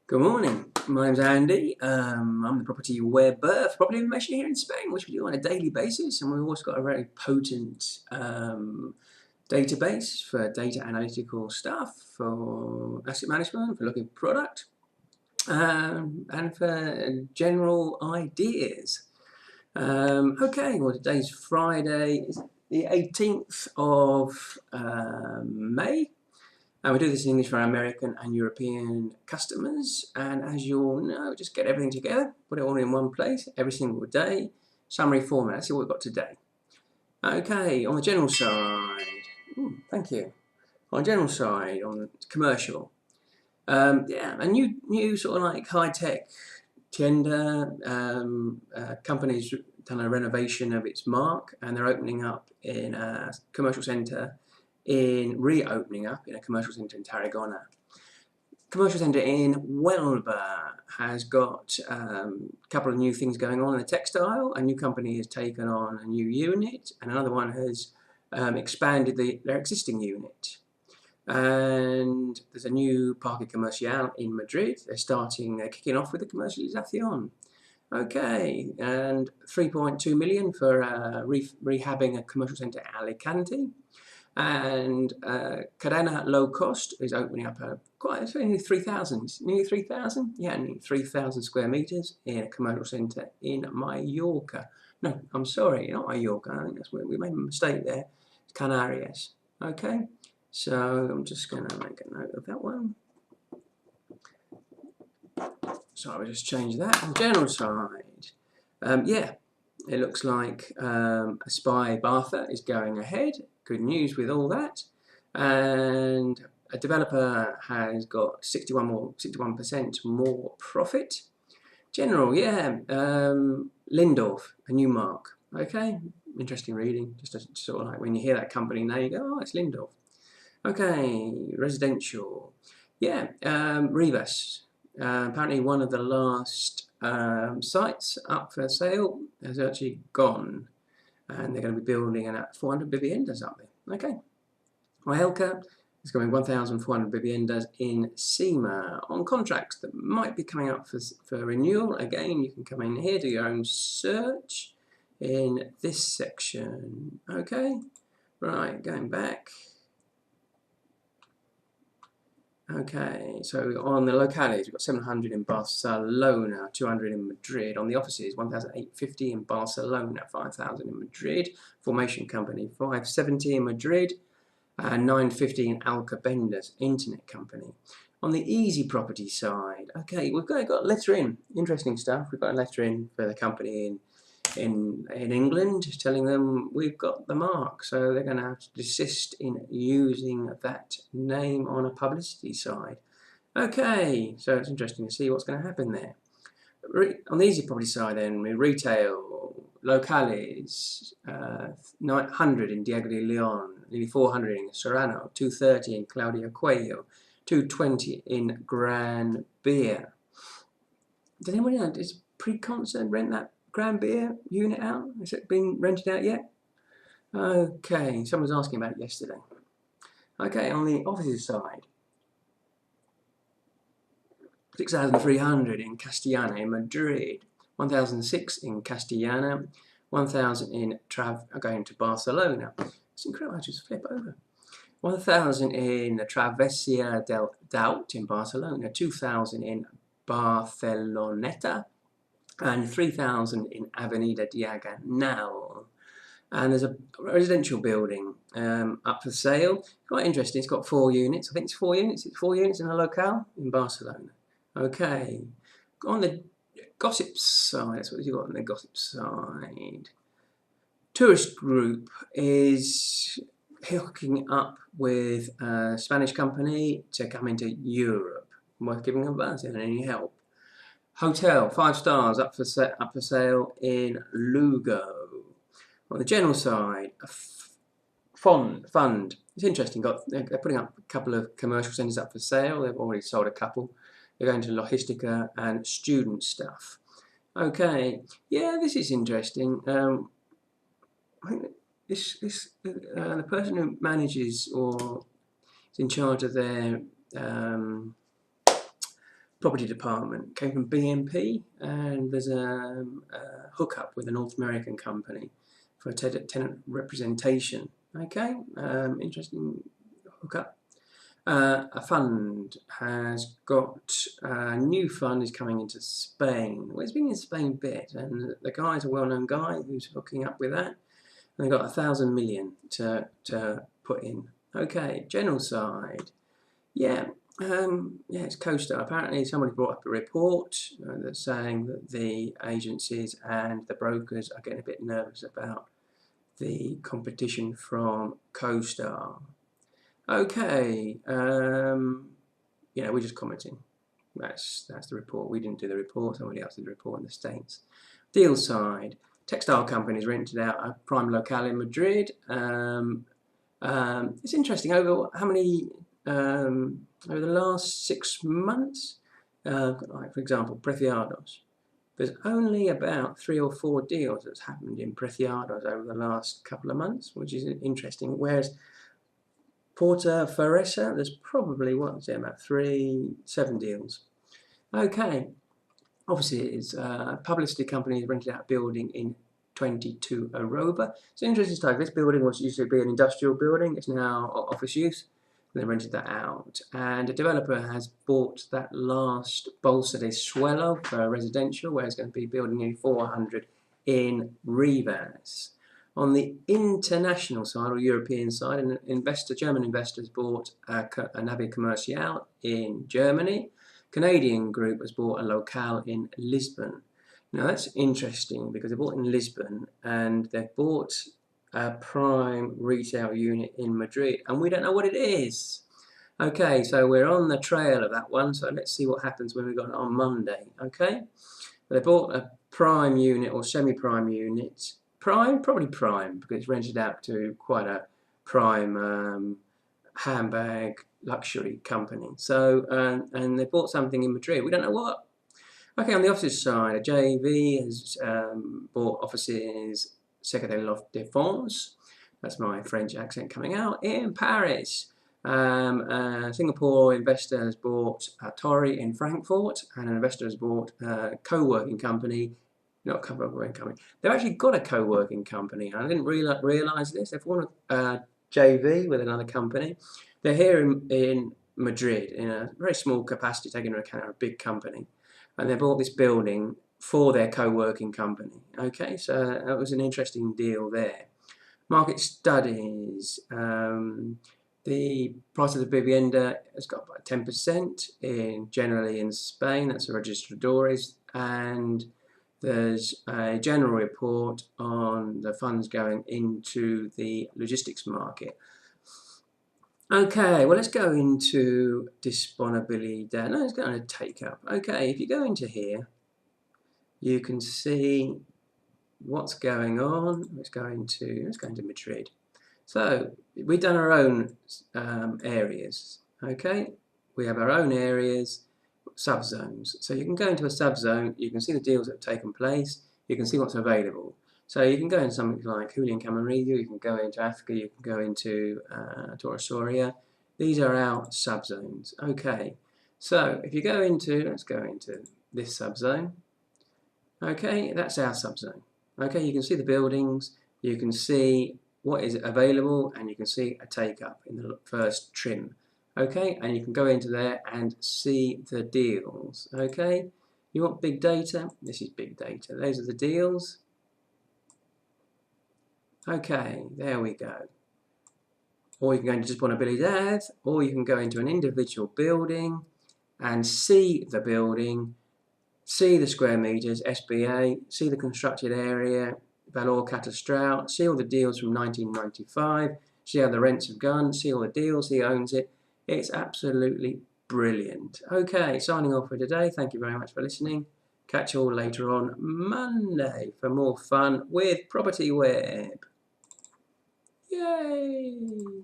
Good morning, my name's Andy. I'm the property Web-Ber for property information here in Spain, which we do on a daily basis, and we've also got a very potent database for data analytical stuff, for asset management, for looking at product, and for general ideas. Okay, well today's Friday, is the 18th of May. And we do this in English for our American and European customers. And as you all know, just get everything together, put it all in one place every single day. Summary format. Let's see what we've got today. Okay, on the general side, thank you. On the general side, on the commercial, yeah, a new sort of like high-tech tender. Company's done a renovation of its mark, and they're opening up in a commercial centre. Reopening up in a commercial centre in Tarragona. Commercial centre in Web-Ber has got a couple of new things going on in the textile. A new company has taken on a new unit, and another one has expanded their existing unit. And there's a new Parque Comercial in Madrid. They're kicking off with the commercialisation. Okay, and 3.2 million for rehabbing a commercial centre at Alicante. And Cadena Low Cost is opening up it's nearly 3,000. Nearly 3,000? Yeah, nearly 3,000 square metres in a commercial centre in Mallorca. No, I'm sorry, not Mallorca. I think that's where we made a mistake there. It's Canarias. Okay, so I'm just going to make a note of that one. So I'll just change that. On the general side, yeah, it looks like Aspire Bartha is going ahead. Good news with all that. And a developer has got 61% more profit. General, yeah, Lindorf, a new mark. Okay, interesting reading. Just sort of like when you hear that company name, you go, oh, it's Lindorf. Okay, residential. Yeah, Rivas. Apparently one of the last sites up for sale has actually gone, and they're going to be building at 400 viviendas up there. Okay. Mallorca is going 1,400 viviendas in SEMA on contracts that might be coming up for renewal. Again, you can come in here, do your own search in this section. Okay. Right, going back. Okay, so on the locales, we've got 700 in Barcelona, 200 in Madrid. On the offices, 1,850 in Barcelona, 5,000 in Madrid. Formation company, 570 in Madrid, and 950 in Alcobendas, internet company. On the easy property side, okay, we've got a letter in. Interesting stuff. We've got a letter in for the company in England, telling them we've got the mark, so they're going to have to desist in using that name on a publicity side. Okay, so it's interesting to see what's going to happen there. On the easy property side then, retail, locales, 900 in Diego de Leon, nearly 400 in Serrano, 230 in Claudia Cuello, 220 in Gran Beer. Does anybody know, does Pre-Concert rent that Gran Beer unit out? Has it been rented out yet? Okay, someone was asking about it yesterday. Okay, on the offices side, 6,300 in Castellana in Madrid, 1,006 in Castellana, 1,000 in going to Barcelona. It's incredible, I just flip over. 1,000 in Travessia del Daut in Barcelona, 2,000 in Barceloneta, and 3,000 in Avenida Diagonal. And there's a residential building up for sale. Quite interesting. It's got 4 units. I think it's 4 units. It's 4 units in a locale in Barcelona. Okay. On the gossip side, that's what you got on the gossip side. Tourist group is hooking up with a Spanish company to come into Europe. Worth giving a buzz and any help. Hotel, 5 stars, up for sale in Lugo. On the general side, a fund. It's interesting. They're putting up a couple of commercial centres up for sale. They've already sold a couple. They're going to Logistica and student stuff. Okay, yeah, this is interesting. I think the person who manages or is in charge of their property department. Came from BNP, and there's a hookup with a North American company for tenant representation. Okay, interesting hookup. A fund has got a new fund is coming into Spain. Well, it's been in Spain a bit, and the guy's a well-known guy who's hooking up with that. And they've got 1,000 million to put in. Okay, general side. Yeah, it's CoStar. Apparently, somebody brought up a report that's saying that the agencies and the brokers are getting a bit nervous about the competition from CoStar. Okay, we're just commenting. That's the report. We didn't do the report. Somebody else did the report in the States. Deal side. Textile companies rented out a prime locale in Madrid. It's interesting. Over how many? Over the last 6 months, like for example, Preciados. There's only about 3 or 4 deals that's happened in Preciados over the last couple of months, which is interesting. Whereas Porta Ferresa, there's probably, about 7 deals. Okay, obviously it's publicity companies rented out a building in 22 Aroba. It's an interesting stuff. This building used to be an industrial building. It's now office use. They rented that out, and a developer has bought that last Bolsa de Suelo for residential, where it's going to be building nearly 400 in Rivas. On the international side, or European side, German investors bought a nave commercial in Germany. Canadian group has bought a locale in Lisbon. Now that's interesting because they bought in Lisbon and they've bought a prime retail unit in Madrid, and we don't know what it is. Okay, so we're on the trail of that one, so let's see what happens when we got it on Monday. Okay, they bought a prime unit or semi-prime unit. Prime, probably prime, because it's rented out to quite a prime handbag luxury company. So, and they bought something in Madrid. We don't know what. Okay, on the offices side, a JV has bought offices Secrétaire de la Défense, that's my French accent coming out, in Paris. A Singapore investor has bought Torre in Frankfurt, and an investor has bought a co-working company, not co-working company, they've actually got a co-working company. I didn't realise this. They've formed a JV with another company. They're here in Madrid in a very small capacity, taking into account a big company, and they bought this building for their co-working company. Okay, so that was an interesting deal there. Market studies. The price of the vivienda has got about 10% generally in Spain. That's the registradores, and there's a general report on the funds going into the logistics market. Okay, well, let's go into disponibilidad. No, let's go into take up. Okay, if you go into here, you can see what's going on. Let's go into Madrid. So we've done our own areas. Okay, we have our own areas, subzones. So you can go into a subzone. You can see the deals that have taken place. You can see what's available. So you can go into something like Julian Camarillo. You can go into Africa. You can go into Torre Soria. These are our subzones. Okay, so if you go into, let's go into this subzone. Okay, that's our subzone. Okay, you can see the buildings, you can see what is available, and you can see a take-up in the first trim. Okay, and you can go into there and see the deals. Okay, you want big data? This is big data. Those are the deals. Okay, there we go. Or you can go into disponibilidad, or you can go into an individual building and see the building, see the square meters, SBA, see the constructed area, valor catastral, see all the deals from 1995, see how the rents have gone, see all the deals, see who owns it. It's absolutely brilliant. Okay, signing off for today. Thank you very much for listening. Catch you all later on Monday for more fun with Property Web. Yay!